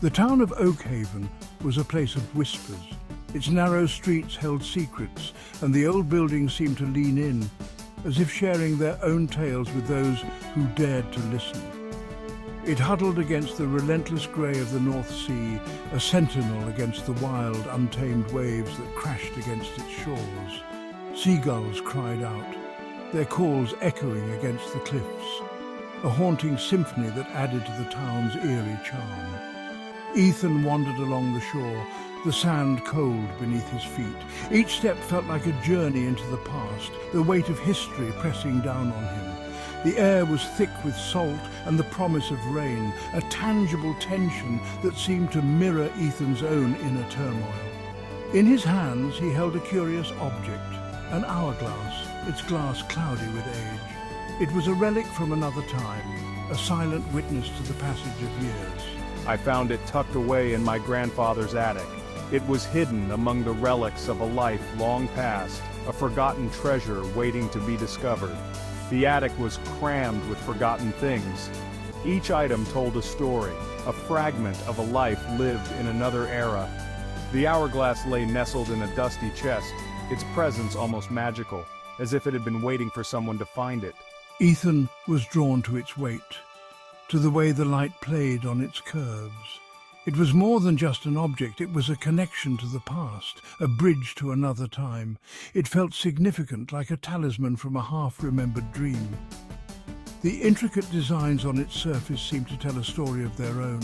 The town of Oakhaven was a place of whispers. Its narrow streets held secrets, and the old buildings seemed to lean in, as if sharing their own tales with those who dared to listen. It huddled against the relentless grey of the North Sea, a sentinel against the wild, untamed waves that crashed against its shores. Seagulls cried out, their calls echoing against the cliffs, a haunting symphony that added to the town's eerie charm. Ethan wandered along the shore, the sand cold beneath his feet. Each step felt like a journey into the past, the weight of history pressing down on him. The air was thick with salt and the promise of rain, a tangible tension that seemed to mirror Ethan's own inner turmoil. In his hands he held a curious object, an hourglass, its glass cloudy with age. It was a relic from another time, a silent witness to the passage of years. I found it tucked away in my grandfather's attic. It was hidden among the relics of a life long past, a forgotten treasure waiting to be discovered. The attic was crammed with forgotten things. Each item told a story, a fragment of a life lived in another era. The hourglass lay nestled in a dusty chest, its presence almost magical, as if it had been waiting for someone to find it. Ethan was drawn to its weight, to the way the light played on its curves. It was more than just an object, it was a connection to the past, a bridge to another time. It felt significant, like a talisman from a half-remembered dream. The intricate designs on its surface seemed to tell a story of their own.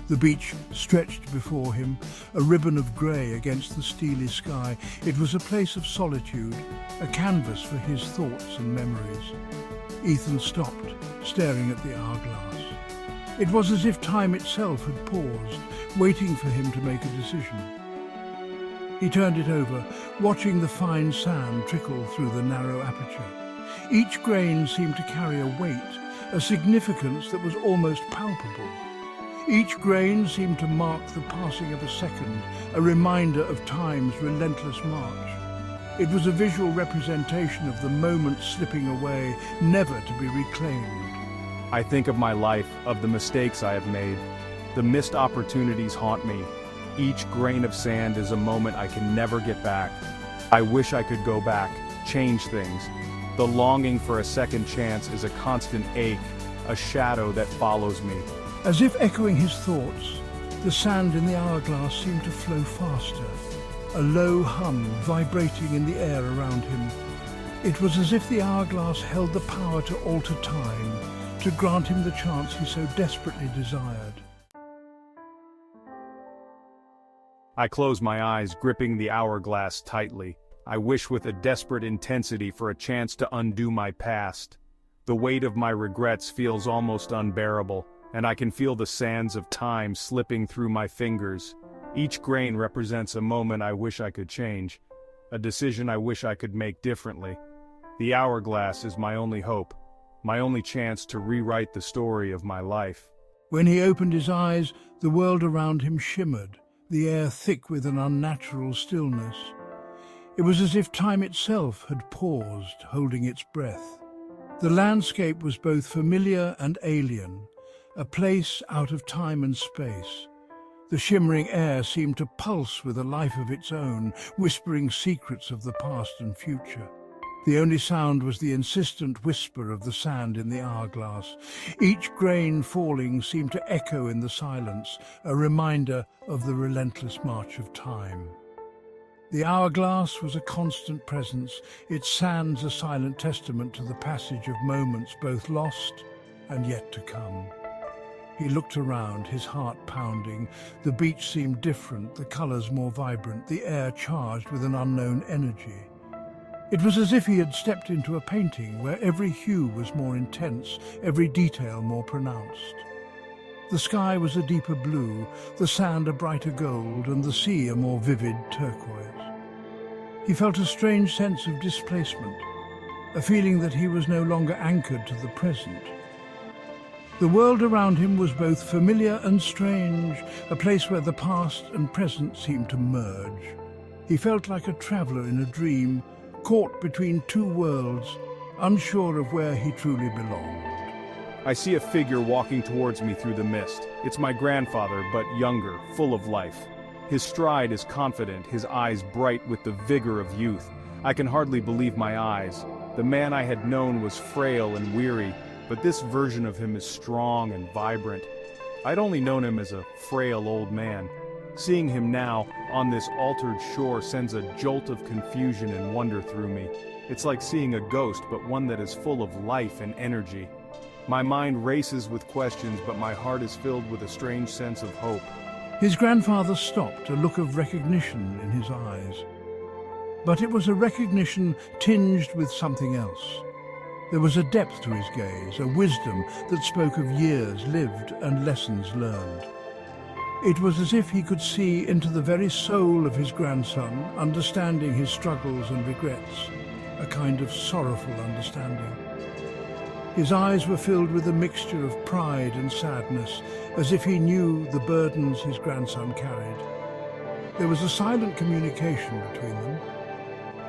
The beach stretched before him, a ribbon of grey against the steely sky. It was a place of solitude, a canvas for his thoughts and memories. Ethan stopped, staring at the hourglass. It was as if time itself had paused, waiting for him to make a decision. He turned it over, watching the fine sand trickle through the narrow aperture. Each grain seemed to carry a weight, a significance that was almost palpable. Each grain seemed to mark the passing of a second, a reminder of time's relentless march. It was a visual representation of the moment slipping away, never to be reclaimed. I think of my life, of the mistakes I have made. The missed opportunities haunt me. Each grain of sand is a moment I can never get back. I wish I could go back, change things. The longing for a second chance is a constant ache, a shadow that follows me. As if echoing his thoughts, the sand in the hourglass seemed to flow faster, a low hum vibrating in the air around him. It was as if the hourglass held the power to alter time, to grant him the chance he so desperately desired. I close my eyes, gripping the hourglass tightly. I wish with a desperate intensity for a chance to undo my past. The weight of my regrets feels almost unbearable, and I can feel the sands of time slipping through my fingers. Each grain represents a moment I wish I could change, a decision I wish I could make differently. The hourglass is my only hope, my only chance to rewrite the story of my life. When he opened his eyes, the world around him shimmered, the air thick with an unnatural stillness. It was as if time itself had paused, holding its breath. The landscape was both familiar and alien, a place out of time and space. The shimmering air seemed to pulse with a life of its own, whispering secrets of the past and future. The only sound was the insistent whisper of the sand in the hourglass. Each grain falling seemed to echo in the silence, a reminder of the relentless march of time. The hourglass was a constant presence, its sands a silent testament to the passage of moments both lost and yet to come. He looked around, his heart pounding. The beach seemed different, the colours more vibrant, the air charged with an unknown energy. It was as if he had stepped into a painting where every hue was more intense, every detail more pronounced. The sky was a deeper blue, the sand a brighter gold, and the sea a more vivid turquoise. He felt a strange sense of displacement, a feeling that he was no longer anchored to the present. The world around him was both familiar and strange, a place where the past and present seemed to merge. He felt like a traveller in a dream, caught between two worlds, unsure of where he truly belonged. I see a figure walking towards me through the mist. It's my grandfather, but younger, full of life. His stride is confident, his eyes bright with the vigor of youth. I can hardly believe my eyes. The man I had known was frail and weary, but this version of him is strong and vibrant. I'd only known him as a frail old man. Seeing him now, on this altered shore, sends a jolt of confusion and wonder through me. It's like seeing a ghost, but one that is full of life and energy. My mind races with questions, but my heart is filled with a strange sense of hope. His grandfather stopped, a look of recognition in his eyes. But it was a recognition tinged with something else. There was a depth to his gaze, a wisdom that spoke of years lived and lessons learned. It was as if he could see into the very soul of his grandson, understanding his struggles and regrets, a kind of sorrowful understanding. His eyes were filled with a mixture of pride and sadness, as if he knew the burdens his grandson carried. There was a silent communication between them,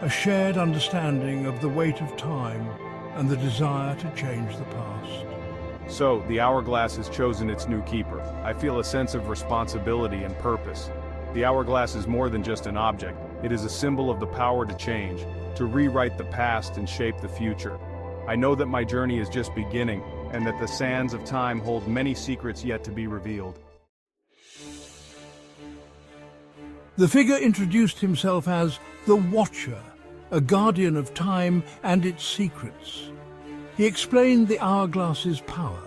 a shared understanding of the weight of time and the desire to change the past. So, the Hourglass has chosen its new keeper. I feel a sense of responsibility and purpose. The Hourglass is more than just an object. It is a symbol of the power to change, to rewrite the past and shape the future. I know that my journey is just beginning, and that the sands of time hold many secrets yet to be revealed. The figure introduced himself as the Watcher, a guardian of time and its secrets. He explained the hourglass's power,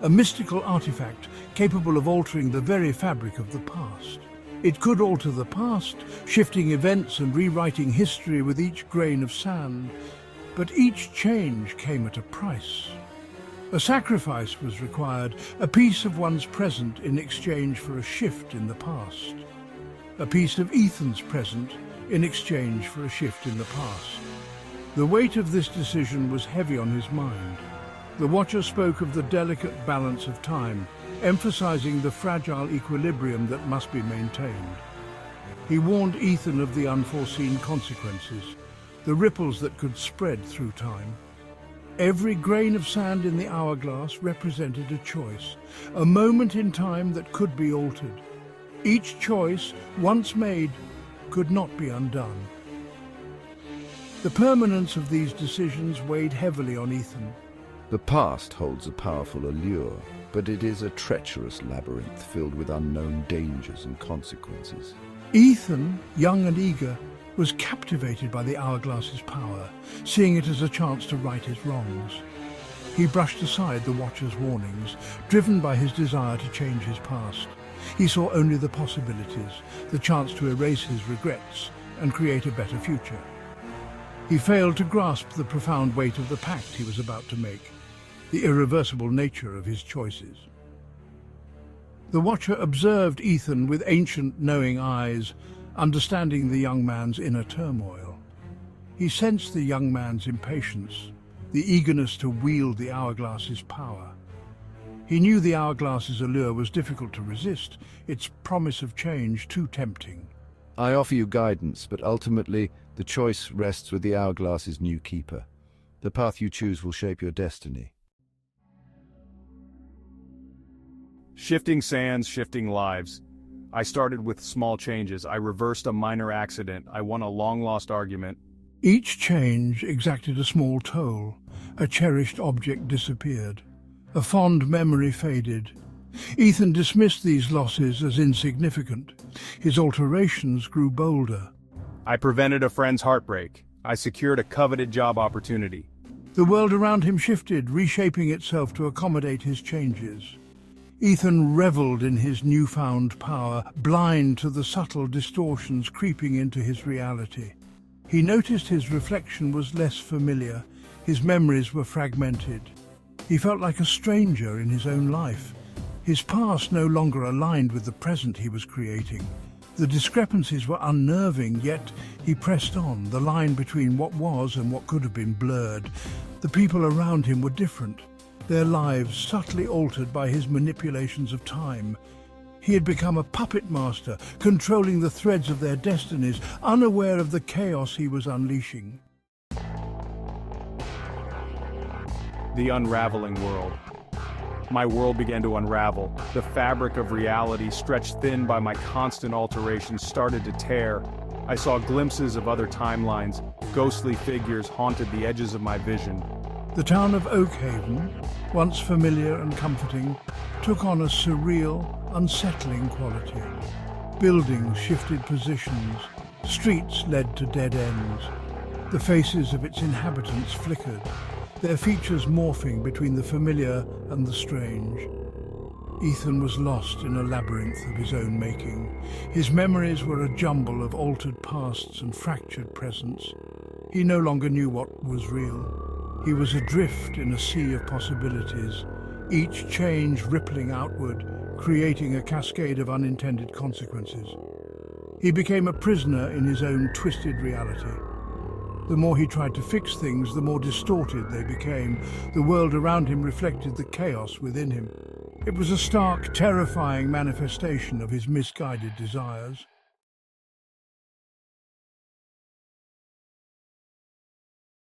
a mystical artifact capable of altering the very fabric of the past. It could alter the past, shifting events and rewriting history with each grain of sand, but each change came at a price. A sacrifice was required, a piece of one's present in exchange for a shift in the past. A piece of Ethan's present in exchange for a shift in the past. The weight of this decision was heavy on his mind. The Watcher spoke of the delicate balance of time, emphasizing the fragile equilibrium that must be maintained. He warned Ethan of the unforeseen consequences, the ripples that could spread through time. Every grain of sand in the hourglass represented a choice, a moment in time that could be altered. Each choice, once made, could not be undone. The permanence of these decisions weighed heavily on Ethan. The past holds a powerful allure, but it is a treacherous labyrinth filled with unknown dangers and consequences. Ethan, young and eager, was captivated by the hourglass's power, seeing it as a chance to right his wrongs. He brushed aside the Watcher's warnings, driven by his desire to change his past. He saw only the possibilities, the chance to erase his regrets and create a better future. He failed to grasp the profound weight of the pact he was about to make, the irreversible nature of his choices. The Watcher observed Ethan with ancient, knowing eyes, understanding the young man's inner turmoil. He sensed the young man's impatience, the eagerness to wield the hourglass's power. He knew the hourglass's allure was difficult to resist, its promise of change too tempting. I offer you guidance, but ultimately the choice rests with the hourglass's new keeper. The path you choose will shape your destiny. Shifting sands, shifting lives. I started with small changes. I reversed a minor accident. I won a long-lost argument. Each change exacted a small toll. A cherished object disappeared. A fond memory faded. Ethan dismissed these losses as insignificant. His alterations grew bolder. I prevented a friend's heartbreak. I secured a coveted job opportunity. The world around him shifted, reshaping itself to accommodate his changes. Ethan reveled in his newfound power, blind to the subtle distortions creeping into his reality. He noticed his reflection was less familiar, his memories were fragmented. He felt like a stranger in his own life. His past no longer aligned with the present he was creating. The discrepancies were unnerving, yet he pressed on. The line between what was and what could have been blurred. The people around him were different, their lives subtly altered by his manipulations of time. He had become a puppet master, controlling the threads of their destinies, unaware of the chaos he was unleashing. The unraveling world. My world began to unravel. The fabric of reality, stretched thin by my constant alterations, started to tear. I saw glimpses of other timelines. Ghostly figures haunted the edges of my vision. The town of Oakhaven, once familiar and comforting, took on a surreal, unsettling quality. Buildings shifted positions, streets led to dead ends. The faces of its inhabitants flickered, their features morphing between the familiar and the strange. Ethan was lost in a labyrinth of his own making. His memories were a jumble of altered pasts and fractured presents. He no longer knew what was real. He was adrift in a sea of possibilities, each change rippling outward, creating a cascade of unintended consequences. He became a prisoner in his own twisted reality. The more he tried to fix things, the more distorted they became. The world around him reflected the chaos within him. It was a stark, terrifying manifestation of his misguided desires.